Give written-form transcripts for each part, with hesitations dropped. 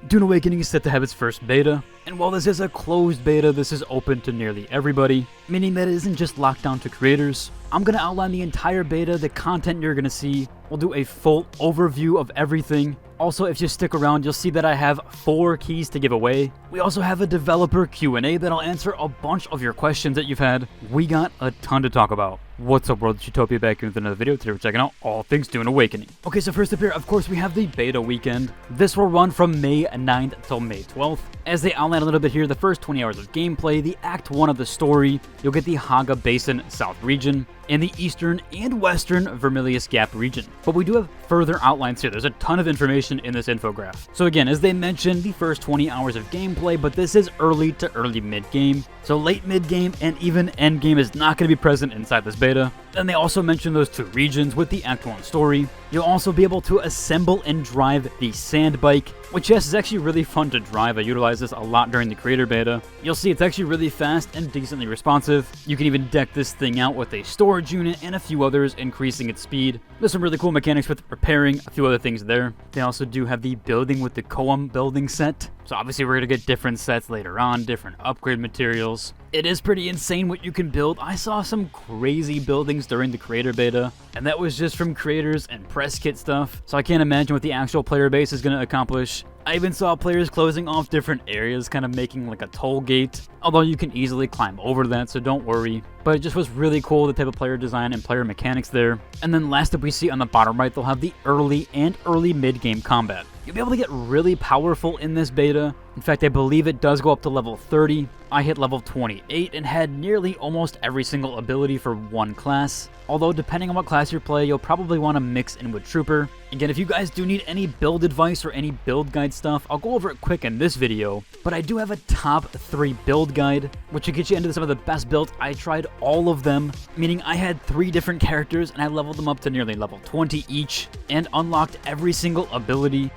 Dune Awakening is set to have its first beta, and while this is a closed beta, this is open to nearly everybody, meaning that it isn't just locked down to creators. I'm going to outline the entire beta, the content you're going to see. We'll do a full overview of everything. Also, if you stick around, you'll see that I have 4 keys to give away. We also have a developer Q&A that'll answer a bunch of your questions that you've had. We got a ton to talk about. What's up, world? It's Utopia back here with another video. Today we're checking out all things Dune Awakening. Okay, so first up here, of course, we have the beta weekend. This will run from May 9th till May 12th. As they outline a little bit here, the first 20 hours of gameplay, the Act 1 of the story, you'll get the Haga Basin South region, and the Eastern and Western Vermilius Gap region. But we do have further outlines here. There's a ton of information in this infograph. So again, as they mentioned, the first 20 hours of gameplay, but this is early to early mid-game. So late mid-game and even end-game is not going to be present inside this beta. Then they also mentioned those 2 regions with the Act 1 story. You'll also be able to assemble and drive the sand bike, which yes, is actually really fun to drive. I utilize this a lot during the creator beta. You'll see it's actually really fast and decently responsive. You can even deck this thing out with a storage unit and a few others, increasing its speed. There's some really cool mechanics with repairing, a few other things there. They also do have the building with the Koum building set. So obviously we're going to get different sets later on, different upgrade materials. It is pretty insane what you can build. I saw some crazy buildings during the creator beta, and that was just from creators and press kit stuff. So I can't imagine what the actual player base is going to accomplish. I even saw players closing off different areas, kind of making like a toll gate, although you can easily climb over that, so don't worry. But it just was really cool, the type of player design and player mechanics there. And then last up we see on the bottom right, they'll have the early and early mid-game combat. You'll be able to get really powerful in this beta. In fact, I believe it does go up to level 30. I hit level 28 and had nearly almost every single ability for one class. Although, depending on what class you play, you'll probably want to mix in with Trooper. Again, if you guys do need any build advice or any build guide stuff, I'll go over it quick in this video. But I do have a top 3 build guide, which will get you into some of the best builds. I tried all of them, meaning I had 3 different characters and I leveled them up to nearly level 20 each and unlocked every single ability.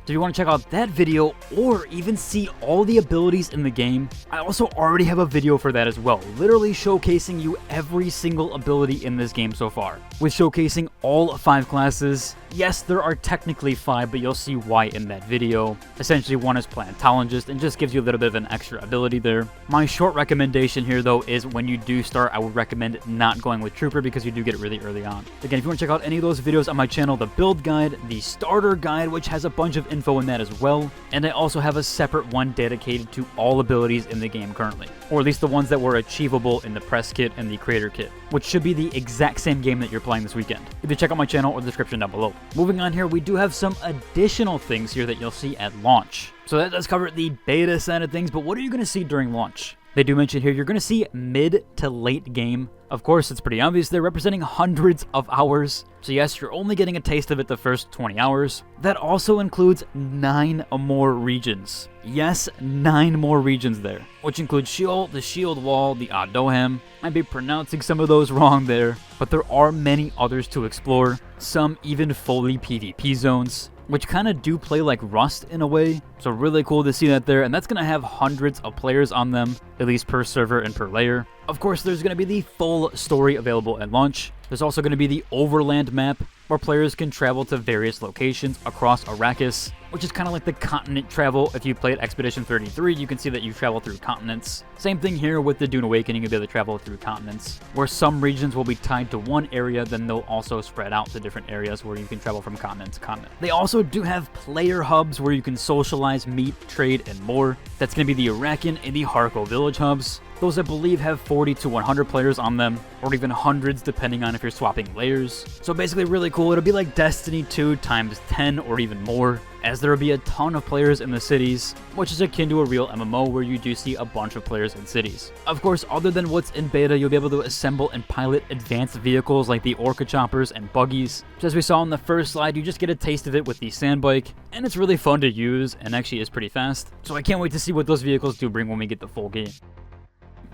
So if you want to check out that video or even see all the abilities in the game, I also already have a video for that as well, literally showcasing you every single ability in this game so far, with showcasing all 5 classes. Yes, there are technically 5, but you'll see why in that video. Essentially, one is Planetologist and just gives you a little bit of an extra ability there. My short recommendation here, though, is when you do start, I would recommend not going with Trooper because you do get it really early on. Again, if you want to check out any of those videos on my channel, the build guide, the starter guide, which has a bunch of info in that as well, and I also have a separate one dedicated to all abilities in the game currently, or at least the ones that were achievable in the press kit and the creator kit, which should be the exact same game that you're playing this weekend. Either check out my channel or the description down below. Moving on here, we do have some additional things here that you'll see at launch. So that does cover the beta side of things, but what are you going to see during launch? They do mention here you're going to see mid to late game. Of course, it's pretty obvious they're representing hundreds of hours. So yes, you're only getting a taste of it the first 20 hours. That also includes 9 more regions. Yes, 9 more regions there, which include Sheol, the Shield Wall, the Adoham. Might be pronouncing some of those wrong there, but there are many others to explore, some even fully PvP zones, which kind of do play like Rust in a way. So really cool to see that there, and that's going to have hundreds of players on them, at least per server and per layer. Of course, there's going to be the full story available at launch. There's also going to be the overland map, where players can travel to various locations across Arrakis, which is kind of like the continent travel. If you played Expedition 33, you can see that you travel through continents. Same thing here with the Dune Awakening, you'll be able to travel through continents, where some regions will be tied to one area, then they'll also spread out to different areas where you can travel from continent to continent. They also do have player hubs where you can socialize, meet, trade, and more. That's going to be the Arakan and the Harko village hubs. Those I believe have 40 to 100 players on them, or even hundreds depending on if you're swapping layers. So basically really cool. It'll be like Destiny 2 times 10 or even more, as there will be a ton of players in the cities, which is akin to a real MMO where you do see a bunch of players in cities. Of course, other than what's in beta, you'll be able to assemble and pilot advanced vehicles like the Orca Choppers and Buggies. So as we saw in the first slide, you just get a taste of it with the sand bike, and it's really fun to use and actually is pretty fast. So I can't wait to see what those vehicles do bring when we get the full game.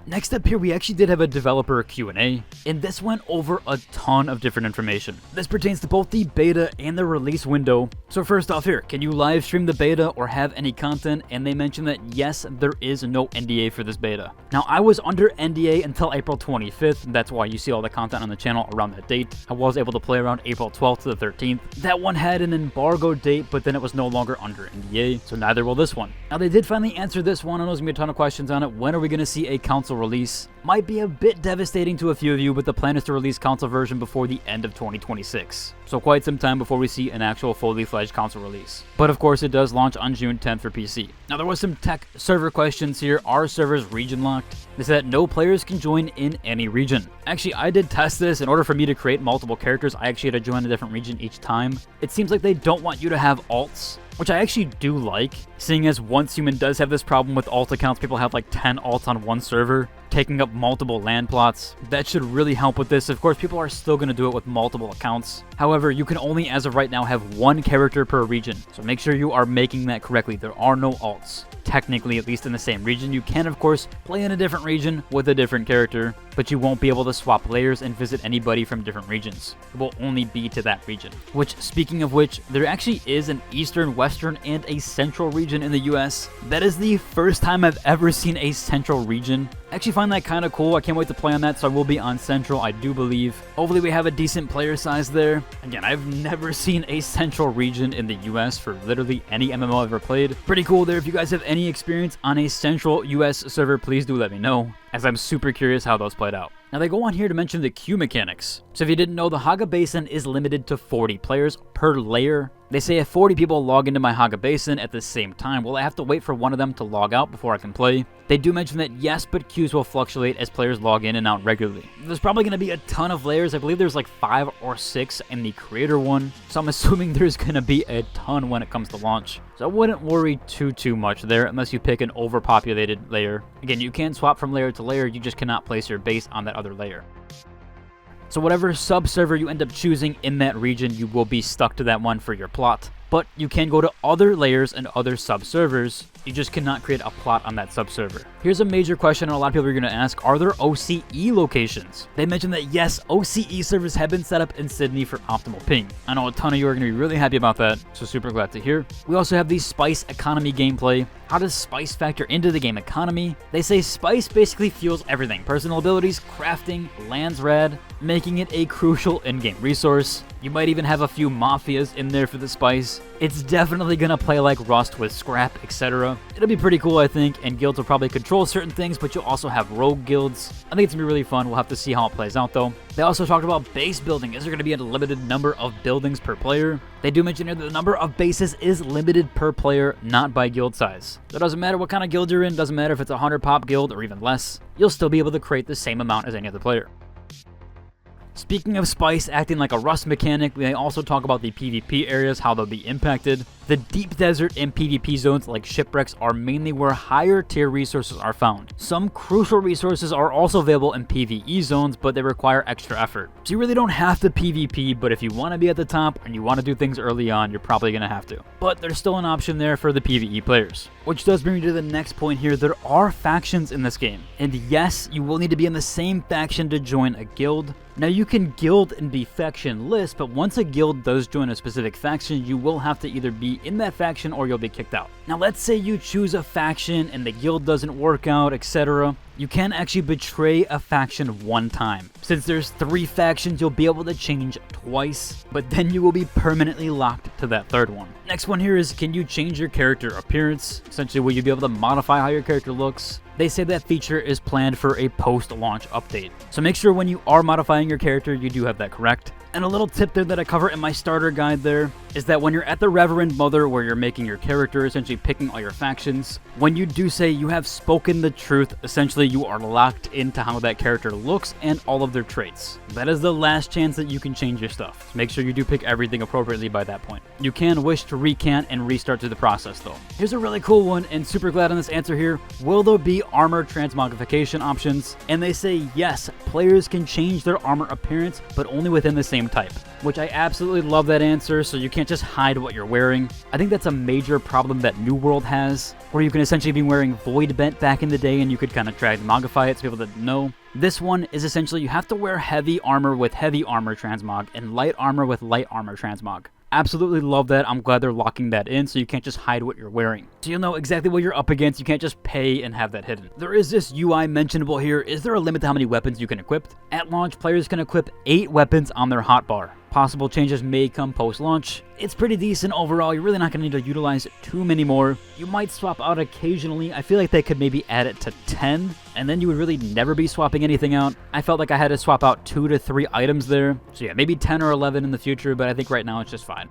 Next up here, we actually did have a developer Q&A, and this went over a ton of different information. This pertains to both the beta and the release window. So first off here, can you live stream the beta or have any content? And they mentioned that yes, there is no NDA for this beta. Now, I was under NDA until April 25th. That's why you see all the content on the channel around that date. I was able to play around April 12th to the 13th. That one had an embargo date, but then it was no longer under NDA, so neither will this one. Now, they did finally answer this one. I know there's gonna be a ton of questions on it. When are we gonna see a console release? Might be a bit devastating to a few of you, but the plan is to release console version before the end of 2026. So quite some time before we see an actual fully fledged console release. But of course, it does launch on June 10th for PC. Now, there was some tech server questions here. Are servers region locked? They said no players can join in any region. Actually, I did test this. In order for me to create multiple characters, I actually had to join a different region each time. It seems like they don't want you to have alts, which I actually do like, seeing as Once Human does have this problem with alt accounts. People have like 10 alts on one server, taking up multiple land plots. That should really help with this. Of course, people are still going to do it with multiple accounts. However, you can only, as of right now, have one character per region. So make sure you are making that correctly. There are no alts, technically, at least in the same region. You can, of course, play in a different region with a different character, but you won't be able to swap layers and visit anybody from different regions. It will only be to that region. Which, speaking of which, there actually is an Eastern, Western, and a Central region in the US. That is the first time I've ever seen a Central region. I actually find that kind of cool. I can't wait to play on that, so I will be on Central, I do believe. Hopefully we have a decent player size there. Again, I've never seen a Central region in the US for literally any MMO I've ever played. Pretty cool there. If you guys have any experience on a Central US server, please do let me know, as I'm super curious how those played out. Now, they go on here to mention the queue mechanics. So if you didn't know, the Haga Basin is limited to 40 players per layer. They say if 40 people log into my Haga Basin at the same time, well, I have to wait for one of them to log out before I can play. They do mention that yes, but queues will fluctuate as players log in and out regularly. There's probably going to be a ton of layers. I believe there's like 5 or 6 in the creator one. So I'm assuming there's going to be a ton when it comes to launch. So I wouldn't worry too much there unless you pick an overpopulated layer. Again, you can swap from layer to layer. You just cannot place your base on that other layer. So whatever sub-server you end up choosing in that region, you will be stuck to that one for your plot. But you can go to other layers and other sub-servers. You just cannot create a plot on that sub-server. Here's a major question and a lot of people are going to ask, are there OCE locations? They mentioned that yes, OCE servers have been set up in Sydney for optimal ping. I know a ton of you are going to be really happy about that, so super glad to hear. We also have the Spice economy gameplay. How does Spice factor into the game economy? They say Spice basically fuels everything. Personal abilities, crafting, lands rad, making it a crucial in-game resource. You might even have a few mafias in there for the Spice. It's definitely gonna play like Rust with scrap, etc. It'll be pretty cool, I think, and guilds will probably control certain things, but you'll also have rogue guilds. I think it's gonna be really fun. We'll have to see how it plays out, though. They also talked about base building. Is there gonna be a limited number of buildings per player? They do mention here that the number of bases is limited per player, not by guild size. So it doesn't matter what kind of guild you're in, doesn't matter if it's a 100 pop guild or even less, you'll still be able to create the same amount as any other player. Speaking of Spice acting like a Rust mechanic, we may also talk about the PvP areas, how they'll be impacted. The deep desert and PvP zones like shipwrecks are mainly where higher tier resources are found. Some crucial resources are also available in PvE zones, but they require extra effort. So you really don't have to PvP, but if you want to be at the top and you want to do things early on, you're probably going to have to. But there's still an option there for the PvE players. Which does bring me to the next point here. There are factions in this game. And yes, you will need to be in the same faction to join a guild. Now, you can guild and be faction-less, but once a guild does join a specific faction, you will have to either be in that faction or you'll be kicked out. Now, let's say you choose a faction and the guild doesn't work out, etc. You can actually betray a faction one time. Since there's 3 factions, you'll be able to change twice, but then you will be permanently locked to that third one. Next one here is, can you change your character appearance? Essentially, will you be able to modify how your character looks? They say that feature is planned for a post-launch update. So make sure when you are modifying your character, you do have that correct. And a little tip there that I cover in my starter guide there is that when you're at the Reverend Mother where you're making your character, essentially picking all your factions, when you do say you have spoken the truth, essentially you are locked into how that character looks and all of their traits. That is the last chance that you can change your stuff. So make sure you do pick everything appropriately by that point. You can wish to recant and restart through the process though. Here's a really cool one and super glad on this answer here. Will there be armor transmogrification options? And they say yes, players can change their armor appearance, but only within the same type. which I absolutely love that answer, so you can't just hide what you're wearing. I think that's a major problem that New World has, where you can essentially be wearing Void Bent back in the day and you could kind of try to modify it so people didn't know. This one is essentially you have to wear heavy armor with heavy armor transmog and light armor with light armor transmog. Absolutely love that. I'm glad they're locking that in so you can't just hide what you're wearing. So you'll know exactly what you're up against. You can't just pay and have that hidden. There is this UI mentionable here. Is there a limit to how many weapons you can equip? At launch, players can equip 8 weapons on their hotbar. Possible changes may come post-launch. It's pretty decent overall. You're really not going to need to utilize too many more. You might swap out occasionally. I feel like they could maybe add it to 10, and then you would really never be swapping anything out. I felt like I had to swap out 2 to 3 items there. So yeah, maybe 10 or 11 in the future, but I think right now it's just fine.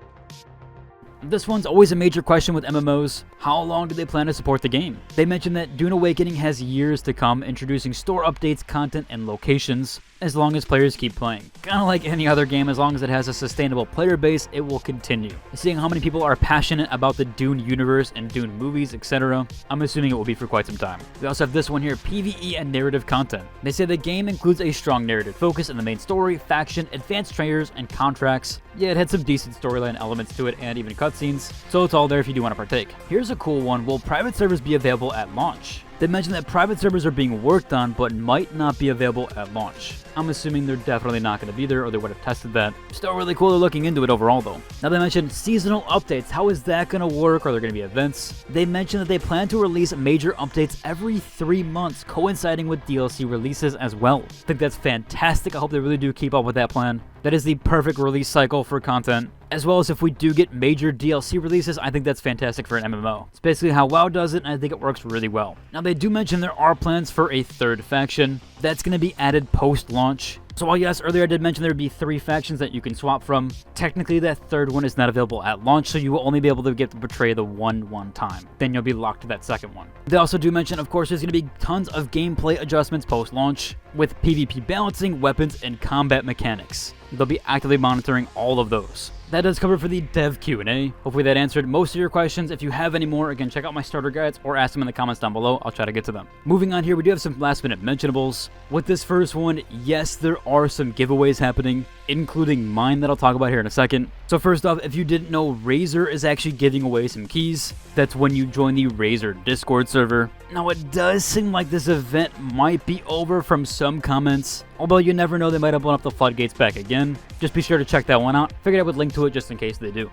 This one's always a major question with MMOs. How long do they plan to support the game? They mentioned that Dune Awakening has years to come, introducing store updates, content, and locations, as long as players keep playing. Kinda like any other game, as long as it has a sustainable player base, it will continue. Seeing how many people are passionate about the Dune universe and Dune movies, etc., I'm assuming it will be for quite some time. We also have this one here, PvE and narrative content. They say the game includes a strong narrative focus in the main story, faction, advanced trainers, and contracts. Yeah, it had some decent storyline elements to it and even cutscenes, so it's all there if you do want to partake. Here's a cool one. Will private servers be available at launch? They mentioned that private servers are being worked on, but might not be available at launch. I'm assuming they're definitely not going to be there, or they would have tested that. Still really cool they're looking into it overall, though. Now, they mentioned seasonal updates. How is that going to work? Are there going to be events? They mentioned that they plan to release major updates every 3 months, coinciding with DLC releases as well. I think that's fantastic. I hope they really do keep up with that plan. That is the perfect release cycle for content. As well as if we do get major DLC releases, I think that's fantastic for an MMO. It's basically how WoW does it, and I think it works really well. Now, they do mention there are plans for a 3rd faction. That's going to be added post-launch. So while yes, earlier I did mention there would be 3 factions that you can swap from, technically that 3rd one is not available at launch, so you will only be able to get to portray the one time. Then you'll be locked to that 2nd one. They also do mention, of course, there's going to be tons of gameplay adjustments post-launch, with PvP balancing, weapons, and combat mechanics. They'll be actively monitoring all of those. That does cover for the dev Q&A. Hopefully that answered most of your questions. If you have any more, again, check out my starter guides or ask them in the comments down below. I'll try to get to them. Moving on here, we do have some last minute mentionables. With this first one, yes, there are some giveaways happening, including mine that I'll talk about here in a second. So first off, if you didn't know, Razer is actually giving away some keys. That's when you join the Razer Discord server. Now, it does seem like this event might be over from some comments, although you never know, they might open up the floodgates back again. Just be sure to check that one out. Figured I would link to it just in case they do.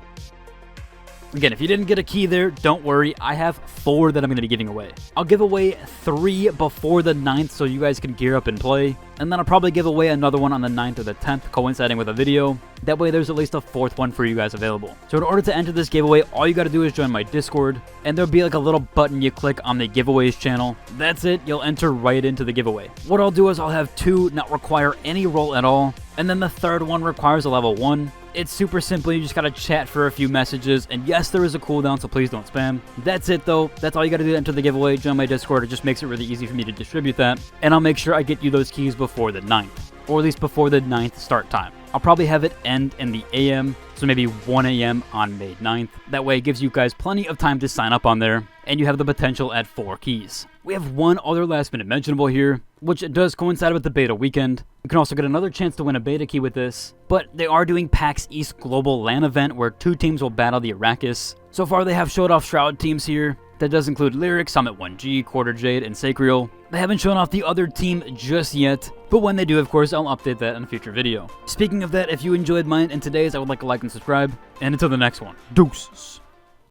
Again, if you didn't get a key there, don't worry. I have 4 that I'm going to be giving away. I'll give away 3 before the 9th so you guys can gear up and play. And then I'll probably give away another one on the 9th or the 10th, coinciding with a video. That way there's at least a 4th one for you guys available. So in order to enter this giveaway, all you got to do is join my Discord. And there'll be like a little button you click on the giveaways channel. That's it. You'll enter right into the giveaway. What I'll do is I'll have 2 not require any roll at all. And then the 3rd one requires a level 1. It's super simple. You just gotta chat for a few messages, and yes, there is a cooldown, so please don't spam. That's it though. That's all you gotta do to enter the giveaway. Join my Discord. It just makes it really easy for me to distribute that, and I'll make sure I get you those keys before the 9th, or at least before the 9th start time. I'll probably have it end in the AM, so maybe 1 AM on May 9th. That way it gives you guys plenty of time to sign up on there, and you have the potential at 4 keys. We have one other last minute mentionable here, which does coincide with the beta weekend. You can also get another chance to win a beta key with this, but they are doing PAX East Global LAN event where 2 teams will battle the Arrakis. So far they have showed off Shroud teams here. That does include Lyric, Summit 1G, Quarter Jade, and Sacriel. They haven't shown off the other team just yet, but when they do, of course, I'll update that in a future video. Speaking of that, if you enjoyed mine and today's, I would like to like and subscribe, and until the next one, deuces.